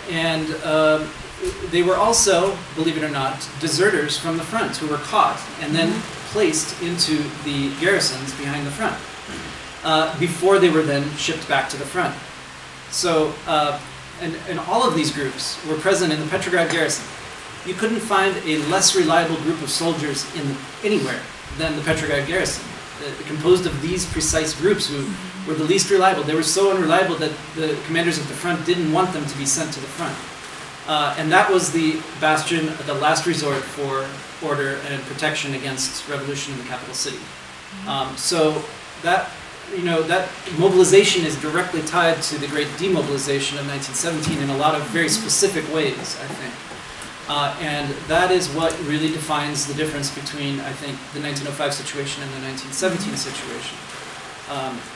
And they were also, believe it or not, deserters from the front who were caught and then placed into the garrisons behind the front before they were then shipped back to the front. So, and all of these groups were present in the Petrograd garrison. You couldn't find a less reliable group of soldiers anywhere than the Petrograd garrison. Composed of these precise groups who were the least reliable. They were so unreliable that the commanders at the front didn't want them to be sent to the front. And that was the bastion, the last resort for order and protection against revolution in the capital city. So that, that mobilization is directly tied to the great demobilization of 1917 in a lot of very specific ways, I think. And that is what really defines the difference between, I think, the 1905 situation and the 1917 situation.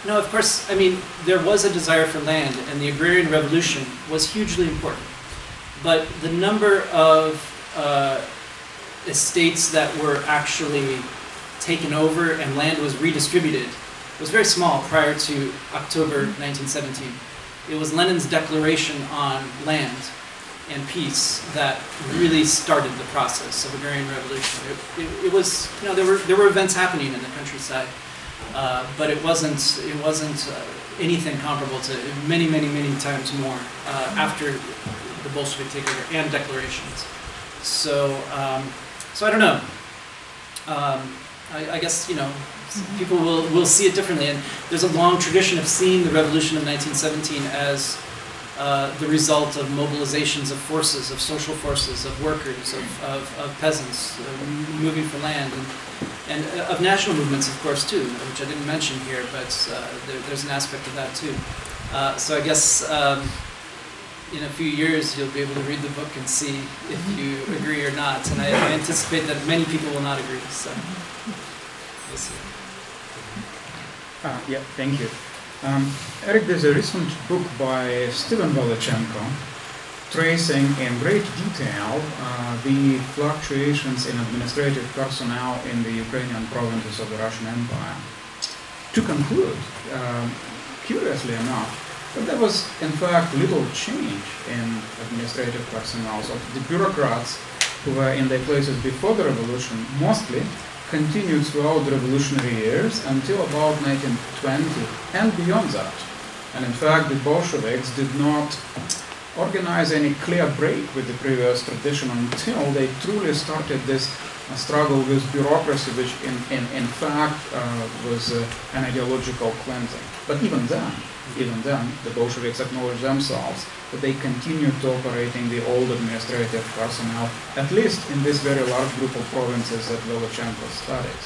No, of course, I mean, there was a desire for land, and the agrarian revolution was hugely important. But the number of estates that were actually taken over and land was redistributed was very small prior to October 1917. It was Lenin's declaration on land and peace that really started the process of agrarian revolution. It was, there were events happening in the countryside, but it wasn't anything comparable to many times more after the Bolshevik takeover and declarations. So, so I don't know. I guess, you know, people will see it differently, and there's a long tradition of seeing the revolution of 1917 as the result of mobilizations of forces, of social forces, of workers, of peasants moving for land, and of national movements, of course, too, which I didn't mention here, but there's an aspect of that too. So I guess in a few years you'll be able to read the book and see if you agree or not, and I anticipate that many people will not agree, so we'll see. Yeah, thank you. Eric, there's a recent book by Stephen Velichenko tracing in great detail the fluctuations in administrative personnel in the Ukrainian provinces of the Russian Empire. To conclude, curiously enough, that there was in fact little change in administrative personnel. So the bureaucrats who were in their places before the revolution mostly continued throughout the revolutionary years until about 1920 and beyond that. And in fact, the Bolsheviks did not organize any clear break with the previous tradition until they truly started this struggle with bureaucracy, which in fact was an ideological cleansing. But even then, the Bolsheviks acknowledged themselves that they continued to operating the old administrative personnel, at least in this very large group of provinces that Velichenko studies.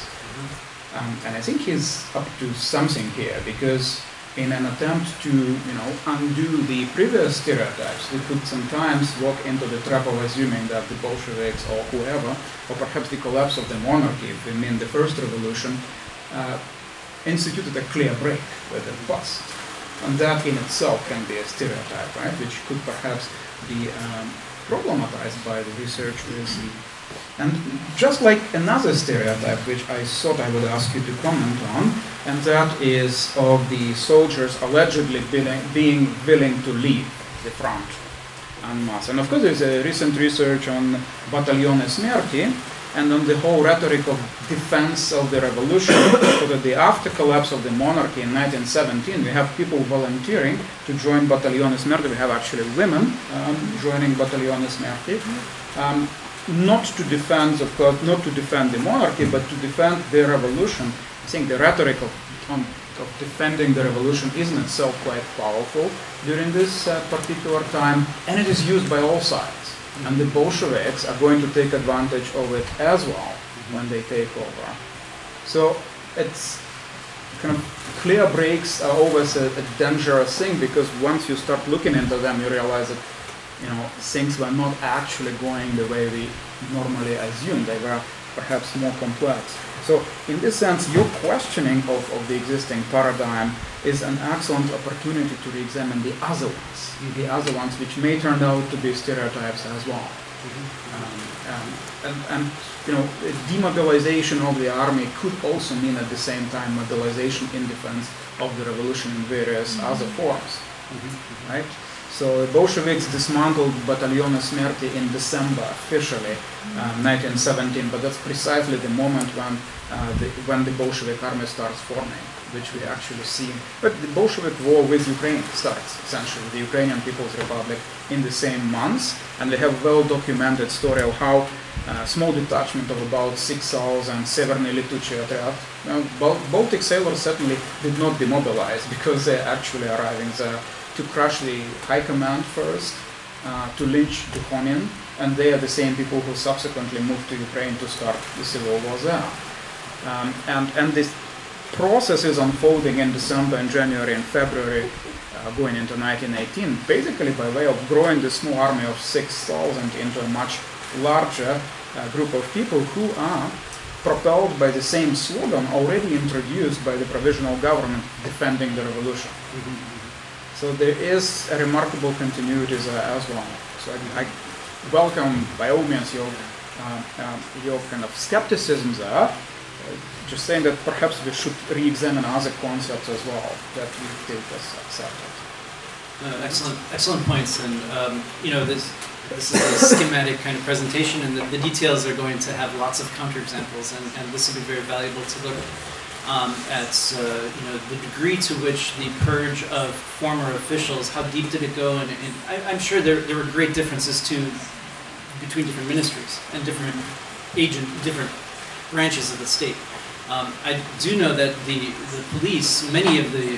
And I think he's up to something here, because in an attempt to, you know, undo the previous stereotypes, we could sometimes walk into the trap of assuming that the Bolsheviks or whoever, or perhaps the collapse of the monarchy, if we mean the first revolution, instituted a clear break with the past. And that in itself can be a stereotype, right, which could perhaps be problematized by the research we'll see. And just like another stereotype, which I thought I would ask you to comment on, and that is of the soldiers allegedly being willing to leave the front en masse. And of course there's a recent research on Battaglione Smerti, and on the whole rhetoric of defense of the revolution, so that the after collapse of the monarchy in 1917, we have people volunteering to join Battaglione Smerti. We have actually women joining Battaglione Smerti, not to defend, of course, not to defend the monarchy, but to defend the revolution. I think the rhetoric of defending the revolution is in itself quite powerful during this particular time, and it is used by all sides. And the Bolsheviks are going to take advantage of it as well when they take over. So it's kind of clear breaks are always a dangerous thing, because once you start looking into them, you realize that, you know, things were not actually going the way we normally assume. They were perhaps more complex. So in this sense, your questioning of the existing paradigm is an excellent opportunity to re-examine the other ones, which may turn out to be stereotypes as well. And you know, demobilization of the army could also mean at the same time mobilization in defense of the revolution in various other forms, right? So the Bolsheviks dismantled Battaglione Smerti in December officially, 1917, but that's precisely the moment when the Bolshevik army starts forming, which we actually see. But the Bolshevik war with Ukraine starts, essentially, the Ukrainian People's Republic in the same months, and they have a well-documented story of how a small detachment of about 6,000 Severny Lituchi Otrяд. Baltic sailors certainly did not demobilize, because they're actually arriving there to crush the high command first, to lynch Dukhonin, and they are the same people who subsequently moved to Ukraine to start the civil war there. And this process is unfolding in December and January and February, going into 1918, basically by way of growing the small army of 6,000 into a much larger group of people who are propelled by the same slogan already introduced by the provisional government defending the revolution. So there is a remarkable continuity there as well. So I welcome by all means your kind of skepticism there. Just saying that perhaps we should re-examine other concepts as well that we take as accepted. Excellent points, and you know, this is a schematic kind of presentation, and the details are going to have lots of counterexamples, and this will be very valuable to look at. at the degree to which the purge of former officials, how deep did it go, and I'm sure there were great differences too between different ministries and different branches of the state. I do know that the police, many of the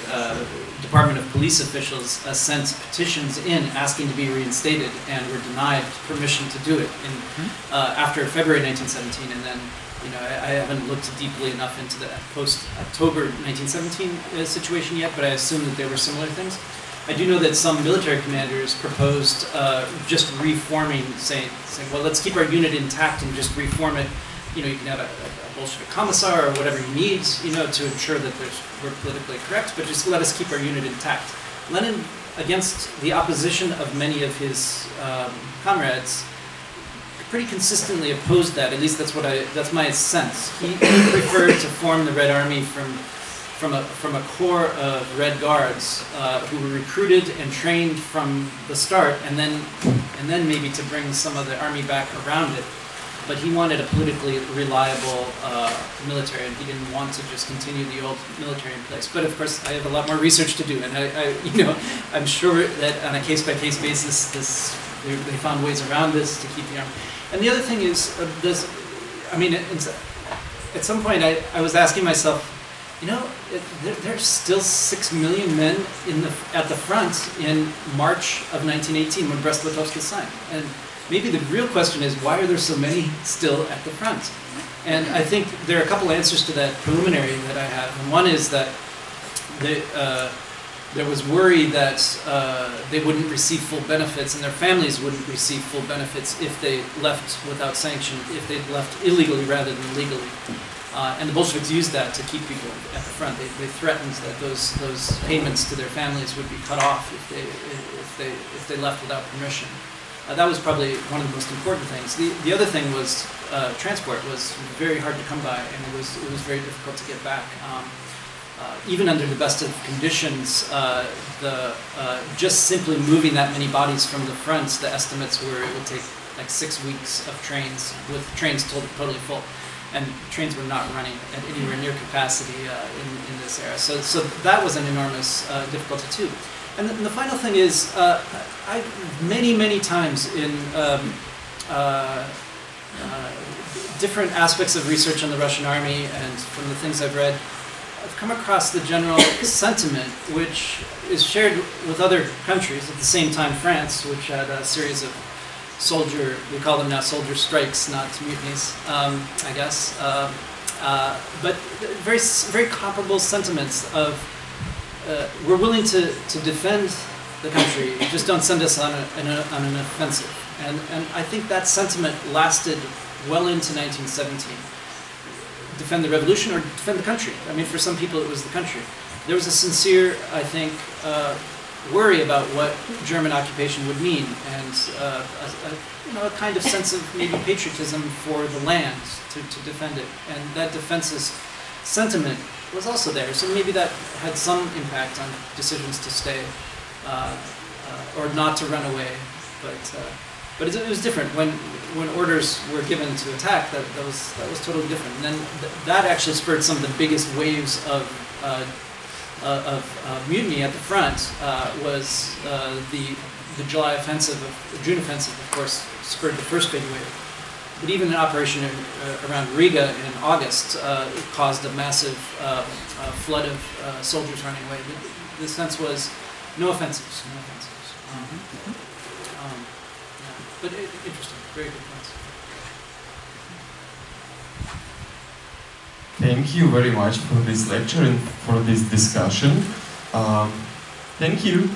Department of Police officials sent petitions in asking to be reinstated and were denied permission to do it after February 1917, and then I haven't looked deeply enough into the post-October 1917 situation yet, but I assume that there were similar things. I do know that some military commanders proposed just reforming, saying, well, let's keep our unit intact and just reform it. You can have a Bolshevik commissar or whatever you need, to ensure that we're politically correct, but just let us keep our unit intact. Lenin, against the opposition of many of his comrades, pretty consistently opposed that. At least that's my sense. He preferred to form the Red Army from a corps of Red Guards who were recruited and trained from the start, and then maybe to bring some of the army back around it. But he wanted a politically reliable military, and he didn't want to just continue the old military in place. But of course, I have a lot more research to do, and I'm sure that on a case-by-case basis, they found ways around this to keep the army. And the other thing is, at some point I was asking myself, there's still 6 million men at the front in March of 1918 when Brest-Litovsk is signed. And maybe the real question is, why are there so many still at the front? And I think there are a couple answers to that preliminary that I have. And one is that there was worry that they wouldn't receive full benefits and their families wouldn't receive full benefits if they left without sanction, if they left illegally rather than legally. And the Bolsheviks used that to keep people at the front. They threatened that those payments to their families would be cut off if they left without permission. That was probably one of the most important things. The other thing was transport was very hard to come by, and it was very difficult to get back. Even under the best of conditions, just simply moving that many bodies from the front, the estimates were it would take like 6 weeks of trains, with trains totally full. And trains were not running at anywhere near capacity in this era. So that was an enormous difficulty too. And the final thing is, I many times in different aspects of research on the Russian army and from the things I've read, I've come across the general sentiment, which is shared with other countries. At the same time, France, which had a series of we call them now soldier strikes, not mutinies, I guess. But very comparable sentiments of we're willing to defend the country, just don't send us on an offensive. And I think that sentiment lasted well into 1917. Defend the revolution or defend the country. I mean, for some people it was the country. There was a sincere, I think, worry about what German occupation would mean, and a kind of sense of maybe patriotism for the land to defend it. And that defensive sentiment was also there. So maybe that had some impact on decisions to stay or not to run away. But it was different when orders were given to attack. That was totally different. And then that actually spurred some of the biggest waves of mutiny at the front. Was the July offensive, June offensive, of course, spurred the first big wave. But even an operation around Riga in August caused a massive flood of soldiers running away. The sense was no offensives, no offensives. But interesting, very good points. Thank you very much for this lecture and for this discussion. Thank you.